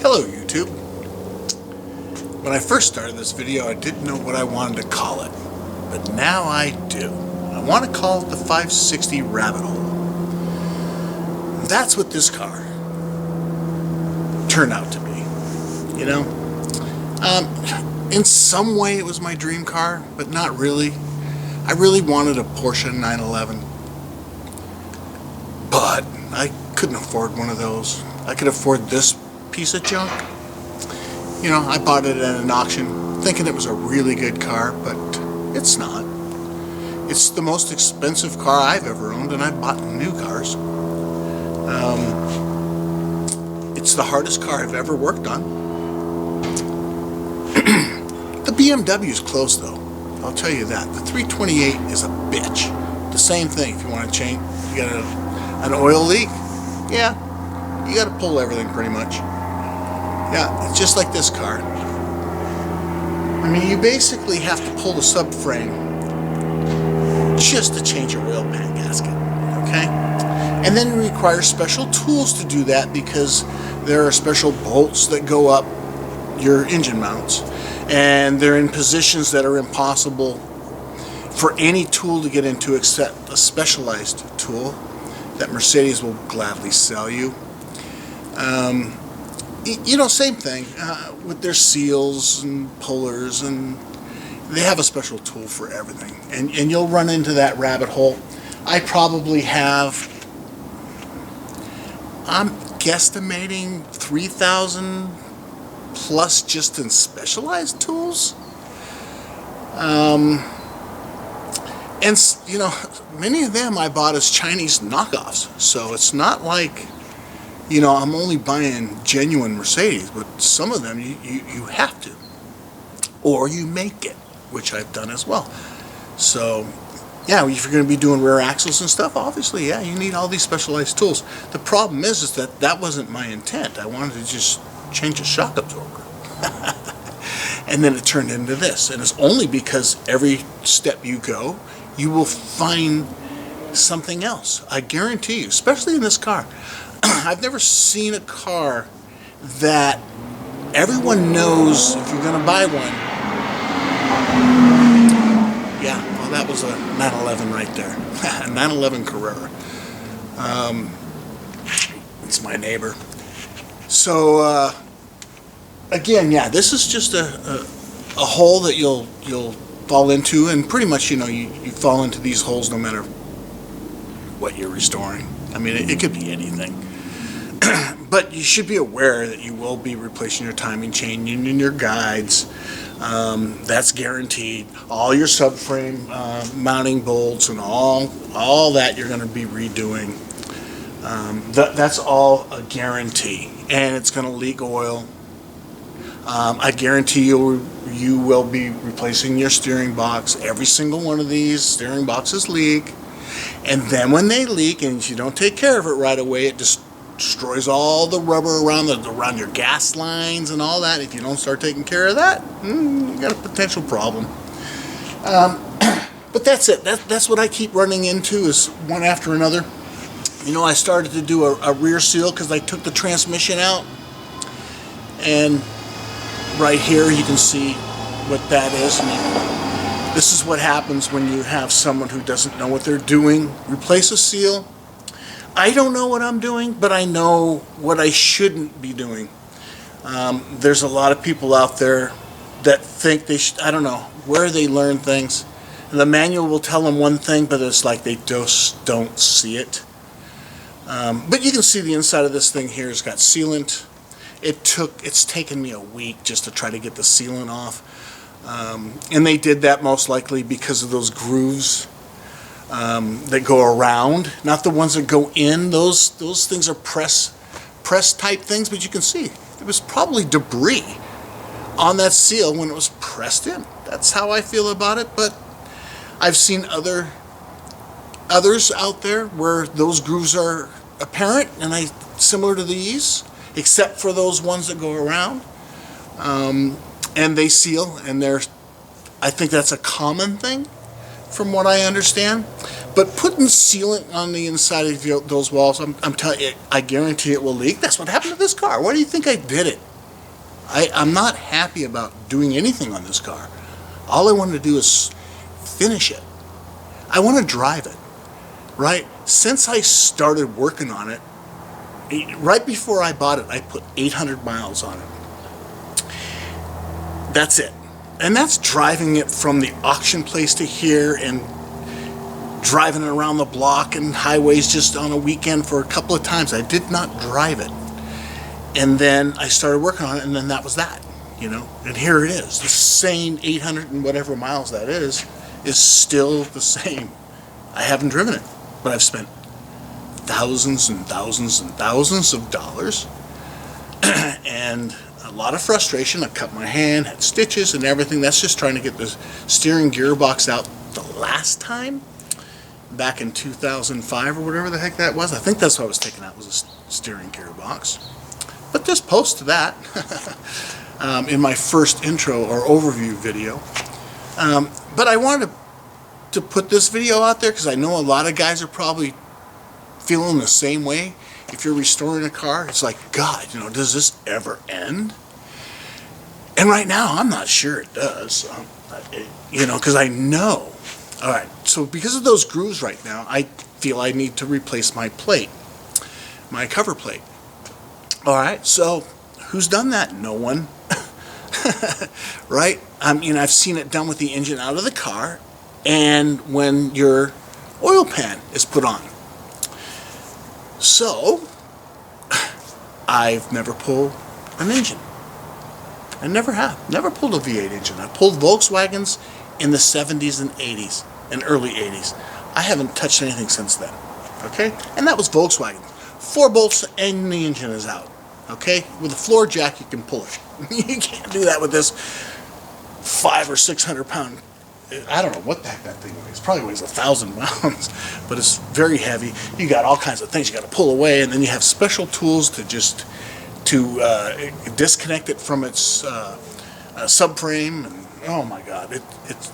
Hello YouTube. When I first started this video I didn't know what I wanted to call it, but now I do. I want to call it the 560 Rabbit Hole. That's what this car turned out to be, you know. In some way it was my dream car, but not really. I really wanted a Porsche 911, but I couldn't afford one of those. I could afford this piece of junk. You know, I bought it at an auction thinking it was a really good car, but it's not. It's the most expensive car I've ever owned, and I bought new cars. It's the hardest car I've ever worked on. The BMW is close though, I'll tell you that. The 328 is a bitch. The same thing. If you want to change, you got an oil leak, yeah, you got to pull everything pretty much. Yeah, it's just like this car. I mean, you basically have to pull the subframe just to change your oil pan gasket, okay? And then you require special tools to do that because there are special bolts that go up your engine mounts, and they're in positions that are impossible for any tool to get into except a specialized tool that Mercedes will gladly sell you. You know, same thing with their seals and pullers, and they have a special tool for everything, and you'll run into that rabbit hole. I probably have, I'm guesstimating 3,000 plus just in specialized tools. And you know, many of them I bought as Chinese knockoffs, so it's not like, you know, I'm only buying genuine Mercedes, but some of them you have to, or you make it, which I've done as well. So yeah, if you're going to be doing rear axles and stuff, obviously, yeah, you need all these specialized tools. The problem is that that wasn't my intent. I wanted to just change a shock absorber. And then it turned into this, and it's only because every step you go, you will find something else. I guarantee you, especially in this car. I've never seen a car that everyone knows if you're going to buy one. Yeah, well, that was a 911 right there. A 911 Carrera. It's my neighbor. So, again, yeah, this is just a hole that you'll fall into, and pretty much, you know, you fall into these holes no matter what you're restoring. I mean, it could be anything. But you should be aware that you will be replacing your timing chain and your guides. That's guaranteed. All your subframe mounting bolts and all that you're going to be redoing. That's all a guarantee, and it's going to leak oil. I guarantee you will be replacing your steering box. Every single one of these steering boxes leak, and then when they leak and if you don't take care of it right away, it just destroys all the rubber around your gas lines and all that. If you don't start taking care of that, you got a potential problem. But that's it. That's what I keep running into, is one after another. You know, I started to do a rear seal because I took the transmission out, and right here you can see what that is. I mean, this is what happens when you have someone who doesn't know what they're doing. Replace a seal. I don't know what I'm doing, but I know what I shouldn't be doing. There's a lot of people out there that think they should, I don't know where they learn things. And the manual will tell them one thing, but it's like they just don't see it. But you can see the inside of this thing here has got sealant. It's taken me a week just to try to get the sealant off. And they did that most likely because of those grooves that go around, not the ones that go in. Those things are press type things, but you can see there was probably debris on that seal when it was pressed in. That's how I feel about it, but I've seen others out there where those grooves are apparent and similar to these, except for those ones that go around, and they seal, and I think that's a common thing from what I understand. But putting sealant on the inside of those walls, I'm telling you, I guarantee it will leak. That's what happened to this car. Why do you think I did it? I'm not happy about doing anything on this car. All I want to do is finish it. I want to drive it, right? Since I started working on it, right before I bought it, I put 800 miles on it. That's it. And that's driving it from the auction place to here and driving it around the block and highways just on a weekend for a couple of times. I did not drive it. And then I started working on it, and then that was that, you know. And here it is. The same 800 and whatever miles that is still the same. I haven't driven it, but I've spent thousands and thousands and thousands of dollars and a lot of frustration. I cut my hand, had stitches and everything. That's just trying to get the steering gearbox out the last time, back in 2005 or whatever the heck that was. I think that's what I was taking out, was a steering gearbox. But just post to that in my first intro or overview video. But I wanted to put this video out there because I know a lot of guys are probably feeling the same way. If you're restoring a car, it's like, God, you know, does this ever end? And right now, I'm not sure it does. You know, because I know. All right, so because of those grooves right now, I feel I need to replace my plate, my cover plate. All right, so who's done that? No one. Right? I mean, I've seen it done with the engine out of the car and when your oil pan is put on. So, I've never pulled an engine. I never have. Never pulled a V8 engine. I pulled Volkswagens in the 70s and 80s and early 80s. I haven't touched anything since then. Okay? And that was Volkswagen. 4 bolts and the engine is out. Okay? With a floor jack, you can pull it. You can't do that with this 500 or 600 pound. I don't know what the heck that thing weighs. Probably weighs 1,000 pounds, but it's very heavy. You got all kinds of things you got to pull away, and then you have special tools to just disconnect it from its subframe. And oh my God,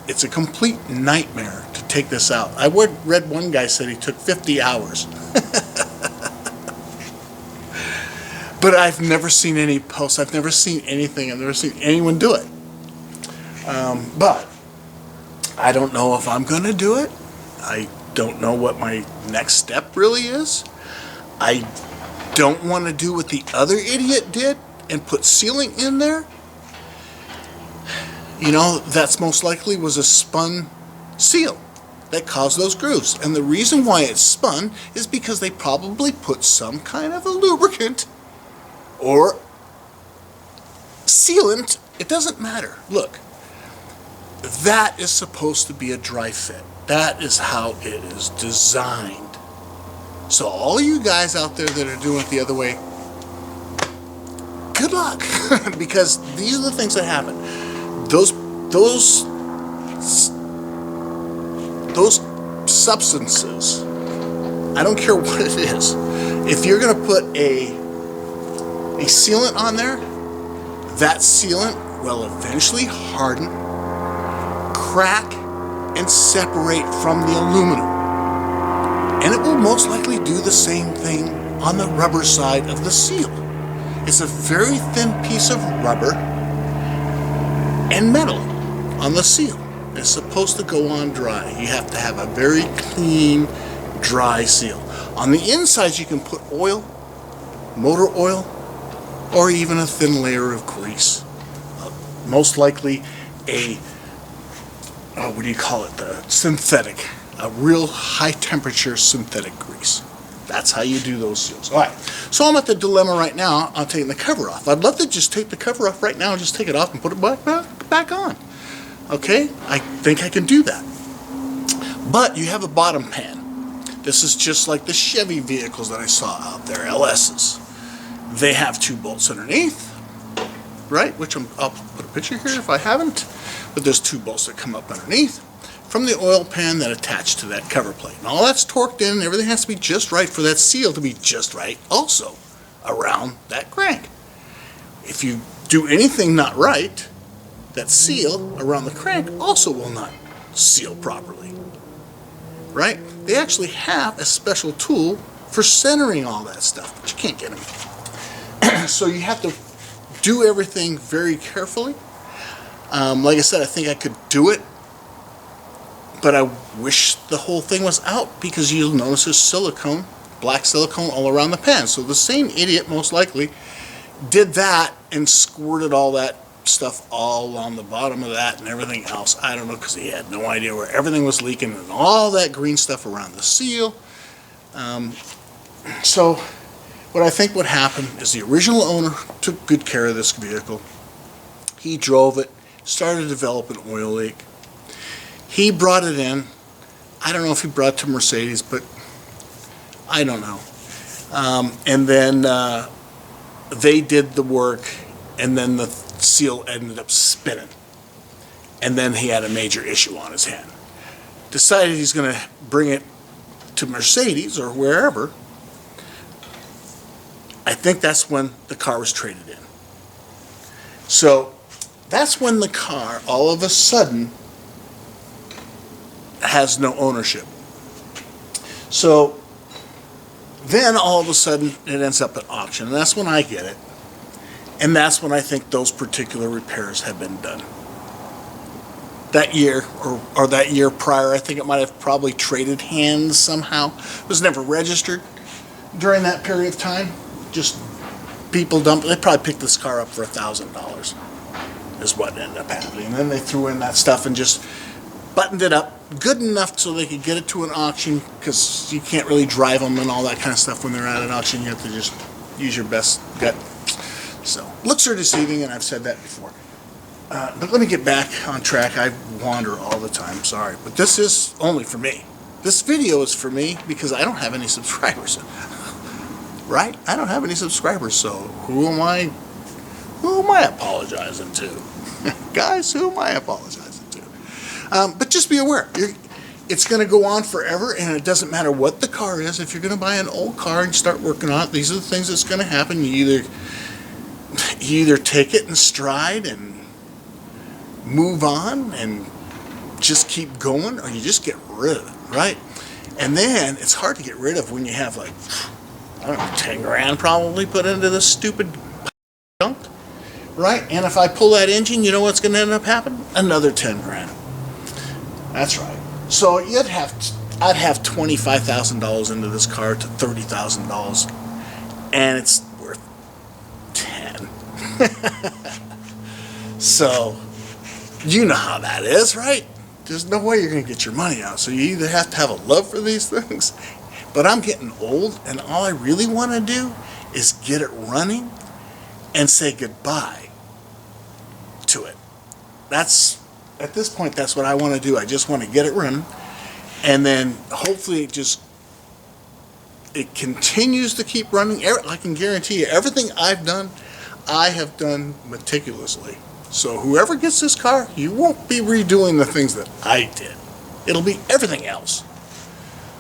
it's a complete nightmare to take this out. I read one guy said he took 50 hours. But I've never seen any posts. I've never seen anything. I've never seen anyone do it. But I don't know if I'm going to do it. I don't know what my next step really is. I don't want to do what the other idiot did and put sealing in there. You know, that's most likely was a spun seal that caused those grooves. And the reason why it's spun is because they probably put some kind of a lubricant or sealant. It doesn't matter. Look, that is supposed to be a dry fit. That is how it is designed. So all you guys out there that are doing it the other way, good luck. Because these are the things that happen. Those substances, I don't care what it is, if you're going to put a sealant on there, that sealant will eventually harden, crack, and separate from the aluminum. And it will most likely do the same thing on the rubber side of the seal. It's a very thin piece of rubber and metal on the seal. It's supposed to go on dry. You have to have a very clean, dry seal. On the inside, you can put oil, motor oil, or even a thin layer of grease. Most likely a, what do you call it, the synthetic, a real high temperature synthetic grease. That's how you do those seals. All right, so I'm at the dilemma right now on taking the cover off. I'd love to just take the cover off right now and just take it off and put it back on. Okay, I think I can do that. But you have a bottom pan. This is just like the Chevy vehicles that I saw out there, LS's. They have 2 bolts underneath, right? Which I'll put a picture here if I haven't. But there's 2 bolts that come up underneath from the oil pan that attach to that cover plate. And all that's torqued in. Everything has to be just right for that seal to be just right also around that crank. If you do anything not right, that seal around the crank also will not seal properly. Right? They actually have a special tool for centering all that stuff, but you can't get them. So you have to do everything very carefully. Like I said, I think I could do it, but I wish the whole thing was out, because you'll notice there's silicone, black silicone all around the pan. So the same idiot most likely did that and squirted all that stuff all on the bottom of that and everything else. I don't know, because he had no idea where everything was leaking and all that green stuff around the seal. So what I think would happen is the original owner took good care of this vehicle. He drove it, started to develop an oil leak. He brought it in. I don't know if he brought it to Mercedes, but I don't know. And then they did the work, and then the seal ended up spinning. And then he had a major issue on his hand. Decided he's going to bring it to Mercedes or wherever. I think that's when the car was traded in. So that's when the car all of a sudden has no ownership. So then all of a sudden it ends up at auction, and that's when I get it. And that's when I think those particular repairs have been done. That year, or that year prior, I think it might have probably traded hands somehow. It was never registered during that period of time. Just people dumped. They probably picked this car up for $1,000 is what ended up happening. And then they threw in that stuff and just buttoned it up good enough so they could get it to an auction, because you can't really drive them and all that kind of stuff when they're at an auction. You have to just use your best gut. So looks are deceiving, and I've said that before. But let me get back on track. I wander all the time, sorry. But this is only for me. This video is for me because I don't have any subscribers. Right? I don't have any subscribers, so who am I apologizing to? Guys, who am I apologizing to? But just be aware, it's going to go on forever, and it doesn't matter what the car is. If you're going to buy an old car and start working on it, these are the things that's going to happen. You either take it in stride and move on and just keep going, or you just get rid of it, right? And then it's hard to get rid of when you have, like, I don't know, 10 grand probably put into this stupid junk, right? And if I pull that engine, you know what's going to end up happening? Another 10 grand. That's right. So I'd have $25,000 into this car to $30,000, and it's worth 10. So you know how that is, right? There's no way you're going to get your money out. So you either have to have a love for these things. But I'm getting old, and all I really want to do is get it running and say goodbye to it. At this point, that's what I want to do. I just want to get it running, and then hopefully it continues to keep running. I can guarantee you, everything I've done, I have done meticulously. So whoever gets this car, you won't be redoing the things that I did. It'll be everything else.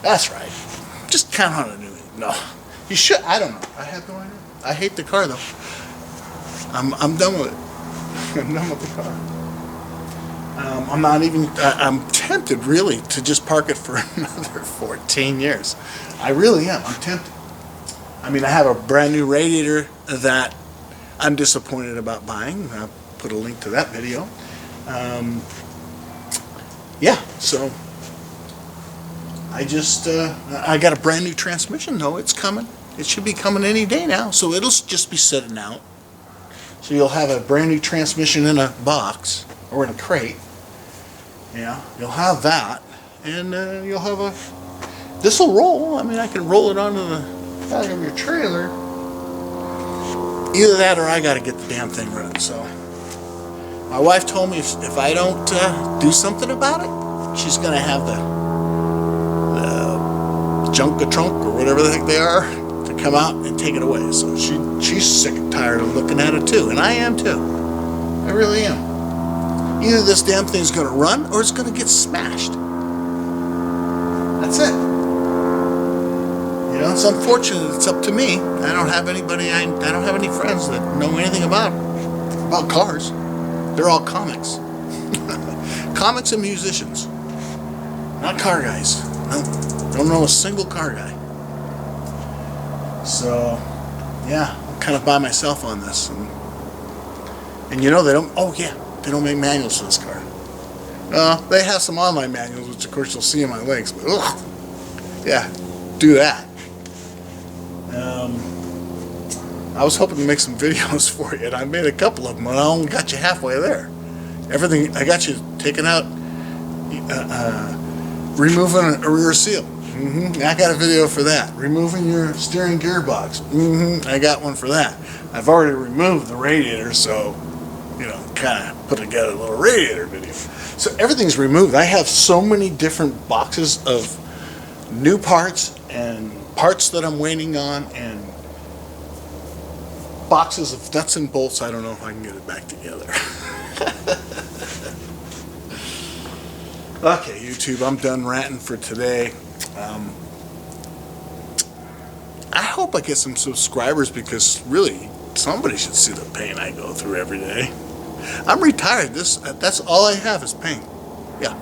That's right. Just count on it. No, you should. I don't know. I have no idea. I hate the car though. I'm done with it. I'm done with the car. I'm not even. I'm tempted really to just park it for another 14 years. I really am. I'm tempted. I mean, I have a brand new radiator that I'm disappointed about buying. I'll put a link to that video. Yeah. So. I got a brand new transmission though. It's coming. It should be coming any day now. So it'll just be sitting out. So you'll have a brand new transmission in a box or in a crate. Yeah, you'll have that, and you'll have this will roll. I mean, I can roll it onto the back of your trailer. Either that or I got to get the damn thing running. So my wife told me if I don't do something about it, she's going to have the junk-a-trunk or whatever the heck they are to come out and take it away. So she's sick and tired of looking at it too, and I am too. I really am. Either this damn thing's going to run or it's going to get smashed. That's it. You know, it's unfortunate. It's up to me. I don't have anybody. I don't have any friends that know anything about cars. They're all comics. Comics and musicians. Not car guys. No. Don't know a single car guy. So, yeah, I'm kind of by myself on this. And And you know they don't, oh yeah, they don't make manuals for this car. They have some online manuals, which of course you'll see in my links, but ugh, yeah, do that. I was hoping to make some videos for you, and I made a couple of them, and I only got you halfway there. Everything, I got you taking out, removing a rear seal. I got a video for that. Removing your steering gearbox. I got one for that. I've already removed the radiator, so, you know, kind of put together a little radiator video. So everything's removed. I have so many different boxes of new parts and parts that I'm waiting on and boxes of nuts and bolts. I don't know if I can get it back together. Okay, YouTube, I'm done ranting for today. I hope I get some subscribers because really somebody should see the pain I go through every day. I'm retired. That's all I have is pain. Yeah.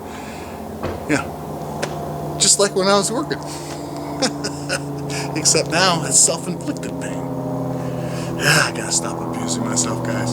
Just like when I was working. Except now it's self-inflicted pain. I gotta stop abusing myself, guys.